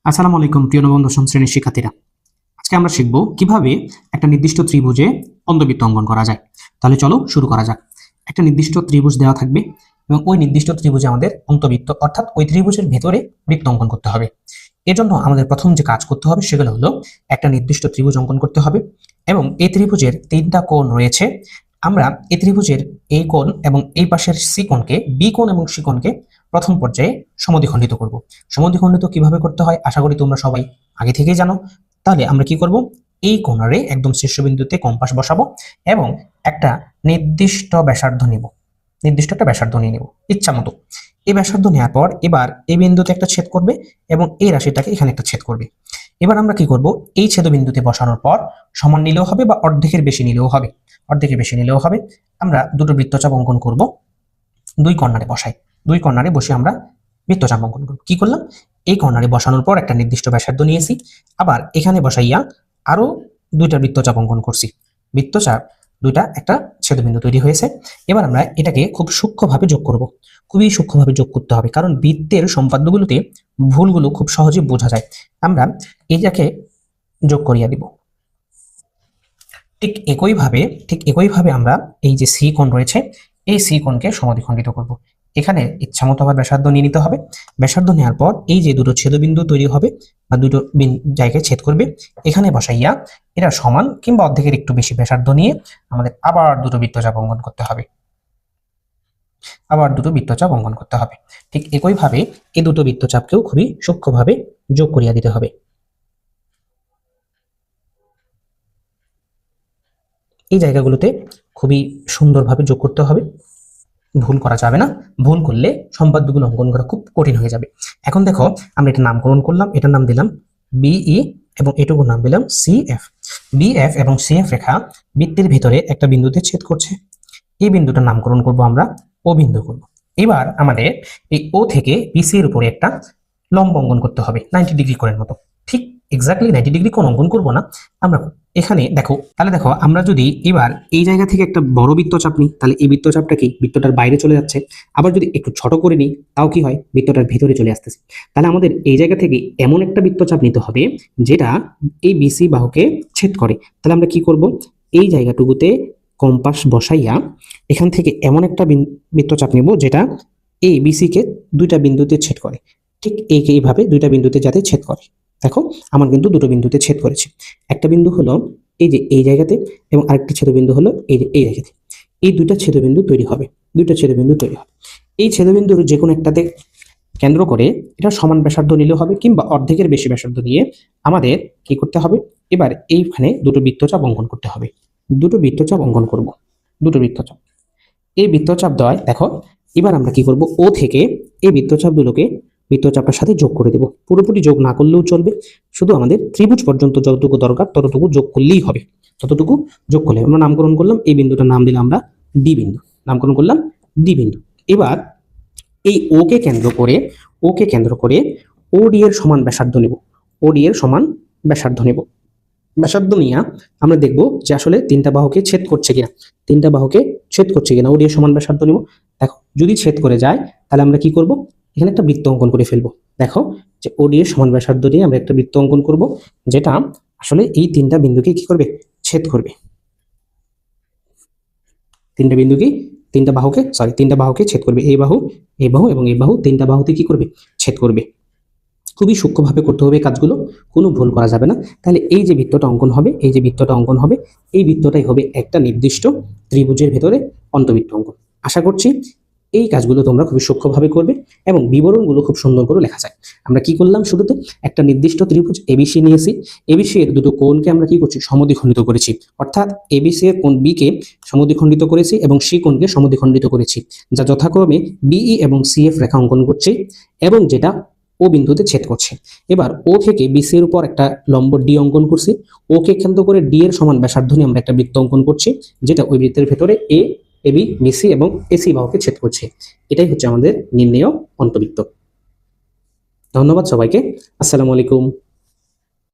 আসসালামু আলাইকুম প্রিয় নবম দশম শ্রেণীর শিক্ষার্থীরা। আজকে আমরা শিখব কিভাবে একটা নির্দিষ্ট ত্রিভুজে অন্তবৃত্ত অঙ্কন করা যায়। তাহলে চলো শুরু করা যাক। একটা নির্দিষ্ট ত্রিভুজ দেওয়া থাকবে এবং ওই নির্দিষ্ট ত্রিভুজে আমাদের অন্তবৃত্ত অর্থাৎ ওই ত্রিভুজের ভেতরে বৃত্ত অঙ্কন করতে হবে। এজন্য আমাদের প্রথম যে কাজ করতে হবে সেগুলো হলো একটা নির্দিষ্ট ত্রিভুজ অঙ্কন করতে হবে এবং এই ত্রিভুজের তিনটা কোণ রয়েছে। আমরা এই ত্রিভুজের এই কোণ এবং এই পাশের সি কোণকে, বি কোণ এবং সি কোণকে প্রথম পর্যায়ে সমদ্বিখণ্ডিত করব। সমদ্বিখণ্ডিত কিভাবে করতে হয় আশা করি তোমরা সবাই আগে থেকেই জানো। তাহলে আমরা কি করব, এই কোণারে একদম শীর্ষবিন্দুতে কম্পাস বসাবো এবং একটা নির্দিষ্ট ব্যাসার্ধ নিব, নির্দিষ্ট একটা ব্যাসার্ধ নিয়ে নেব ইচ্ছা মতো। এই ব্যাসার্ধ নেওয়ার পর এবার এই বিন্দুতে একটা ছেদ করবে এবং এই রাশিটাকে এখানে একটা ছেদ করবে। এবার আমরা কি করব, এই ছেদবিন্দুতে বসানোর পর সমান নিলেও হবে বা অর্ধেকের বেশি নিলেও হবে, অর্ধেকের বেশি নিলেও হবে। আমরা দুটো বৃত্তচাপ অঙ্কন করব, দুই কর্নারে বসাই, দুই কর্নারে বসে আমরা বৃত্তচাপ অঙ্কন করব। কি করলাম, এই কর্নারে বসানোর পর একটা নির্দিষ্ট ব্যাসার্ধ নিয়েছি, আবার এখানে বসাইয়া আরো দুইটা বৃত্তচাপ অঙ্কন করছি। বৃত্তচাপ দুইটা একটা ছেদবিন্দু তৈরি হয়েছে। এবার আমরা এটাকে খুব সূক্ষ্মভাবে যোগ করব, খুবই সূক্ষ্মভাবে যোগ করতে হবে, কারণ বৃত্তের সম্পাদ্যগুলোতে ভুলগুলো খুব সহজে বোঝা যায়। আমরা এইটাকে যোগ করিয়া দিব। ঠিক একইভাবে আমরা এই যে সি কোণ রয়েছে, এই সি কোণকে সমদ্বিখণ্ডিত করব। এখানে ইচ্ছামতো আবার ব্যাসার্ধ নিয়ে নিতে হবে। ব্যাসার্ধ নেওয়ার পর এই যে দুটো ছেদবিন্দু তৈরি হবে বা দুটো জায়গায় ছেদ করবে, এখানে বসাইয়া এরা সমান কিংবা অর্ধেকের একটু বেশি ব্যাসার্ধ নিয়ে আমাদের আবার দুটো বৃত্তচাপ অঙ্কন করতে হবে, আবার দুটো বৃত্তচাপ অঙ্কন করতে হবে। ঠিক একইভাবে এই দুটো বৃত্তচাপকেও খুবই সূক্ষ্মভাবে যোগ করিয়া দিতে হবে। এই জায়গাগুলোতে খুবই সুন্দরভাবে যোগ করতে হবে, ভুল করা যাবে না। ভুল করলে সম্পাদ্যগুলো অঙ্কন করা খুব কঠিন হয়ে যাবে। এখন দেখো আমরা এটা নামকরণ করলাম, এটার নাম দিলাম বিই এবং এটুকুর নাম দিলাম সিএফ। বিএফ এবং সিএফ রেখা বৃত্তের ভিতরে একটা বিন্দুতে ছেদ করছে। এই বিন্দুটার নামকরণ করব আমরা ও বিন্দু করব। এবার আমাদের এই ও থেকে বিসি এর উপরে একটা লম্ব অঙ্কন করতে হবে 90 ডিগ্রি কোণের মতো। ঠিক এক্স্যাক্টলি 90 ডিগ্রি কোণ অঙ্কন করব না আমরা, এখানে দেখো, তাহলে দেখো আমরা যদি এবার এই জায়গা থেকে একটা বড় বৃত্তচাপ নিই, তাহলে এই বৃত্তচাপটা কি বৃত্তটার বাইরে চলে যাচ্ছে। আবার যদি একটু ছোট করে নিই তাও কি হয়, বৃত্তটার ভিতরে চলে আসতেছে। তাহলে আমাদের এই জায়গা থেকে এমন একটা বৃত্তচাপ নিতে হবে যেটা এই বিসি বাহুকে ছেদ করে। তাহলে আমরা কি করব, এই জায়গাটুকুতে কম্পাস বসাইয়া এখান থেকে এমন একটা বৃত্তচাপ নিব যেটা এই বিসি কে দুইটা বিন্দুতে ছেদ করে। ঠিক এইভাবে দুইটা বিন্দুতে যাতে ছেদ করে। দেখো আমার কিন্তু দুটো বিন্দুতে ছেদ করেছে। একটা বিন্দু হলো এই যে এই জায়গাতে এবং আরেকটি ছেদবিন্দু হলো এই যে এই জায়গাতে। এই দুইটা ছেদবিন্দু তৈরি হবে, দুইটা ছেদবিন্দু তৈরি হবে। এই ছেদবিন্দুর যে কোনো একটাতে কেন্দ্র করে এটা সমান ব্যাসার্ধ নিলেও হবে কিংবা অর্ধেকের বেশি ব্যাসার্ধ নিয়ে আমাদের কি করতে হবে, এবার এইখানে দুটো বৃত্তচাপ অঙ্কন করতে হবে। দুটো বৃত্তচাপ অঙ্কন করব, দুটো বৃত্তচাপ। এই বৃত্তচাপ দেওয়ায় দেখো এবার আমরা কি করব, ও থেকে এই বৃত্তচাপগুলোকে বৃত্তচাপটার সাথে যোগ করে দেব। পুরোপুরি যোগ না করলেও চলবে, শুধু আমাদের ত্রিভুজ পর্যন্ত যতটুকু দরকার ততটুকু যোগ করলেই হবে, ততটুকু যোগ করলে। আমরা নামকরণ করলাম, এই বিন্দুটার নাম দিলাম আমরা ডি বিন্দু, নামকরণ করলাম ডি বিন্দু। এবার এই ওকে কেন্দ্র করে ওডি এর সমান ব্যাসার্ধ নেব, ওডি এর সমান ব্যাসার্ধ নেব। ব্যাসার্ধ নিয়ে আমরা দেখব যে আসলে তিনটা বাহুকে ছেদ করছে কিনা, তিনটা বাহুকে ছেদ করছে কিনা। ওডি এর সমান ব্যাসার্ধ নেব। দেখো যদি ছেদ করে যায় তাহলে আমরা কি করব, এখানে একটা বৃত্ত অঙ্কন করে ফেলবো। দেখো যে ওডি এর সমান ব্যাসার্ধ দিয়ে আমরা একটা বৃত্ত অঙ্কন করব যেটা আসলে এই তিনটা বিন্দুকে কি করবে, ছেদ করবে। তিনটা বিন্দুকে, তিনটা বাহুকে ছেদ করবে। এই বাহু, এই বাহু এবং এই বাহু, তিনটা বাহুতে কি করবে, ছেদ করবে। খুবই সূক্ষ্মভাবে করতে হবে কাজগুলো, কোনো ভুল করা যাবে না। তাহলে এই যে বৃত্তটা অঙ্কন হবে, এই যে বৃত্তটা অঙ্কন হবে, এই বৃত্তটাই হবে একটা নির্দিষ্ট ত্রিভুজের ভেতরে অন্তবৃত্ত অঙ্কন। আশা করছি এই কাজগুলো তোমরা খুবই সূক্ষ্মভাবে করবে এবং বিবরণগুলো খুব সুন্দর করে লেখা যায়। আমরা কি করলাম, শুরুতে একটা নির্দিষ্ট ত্রিভুজ এবিসি নিয়েছি, এবিসি এর দুটো কোণকে আমরা কি করছি, সমদ্বিখণ্ডিত করেছি। অর্থাৎ এবিসি এর কোণ বি কে সমদ্বিখণ্ডিত করেছি এবং সি কোণকে সমদ্বিখণ্ডিত করেছি, যা যথাক্রমে বিই এবং সিএফ রেখা অঙ্কন করছে এবং যেটা ও বিন্দুতে ছেদ করছে। এবার ও থেকে বিসি এর উপর একটা লম্ব ডি অঙ্কন করছি, ওকে কেন্দ্র করে ডি এর সমান ব্যাসার্ধ নিয়ে আমরা একটা বৃত্ত অঙ্কন করছি যেটা ওই বৃত্তের ভেতরে এ, এবি, বিসি এবং এসি বাহুকে ছেদ করছে। এটাই হচ্ছে আমাদের নির্ণেয় অন্তবৃত্ত। ধন্যবাদ সবাইকে, আসসালামু আলাইকুম।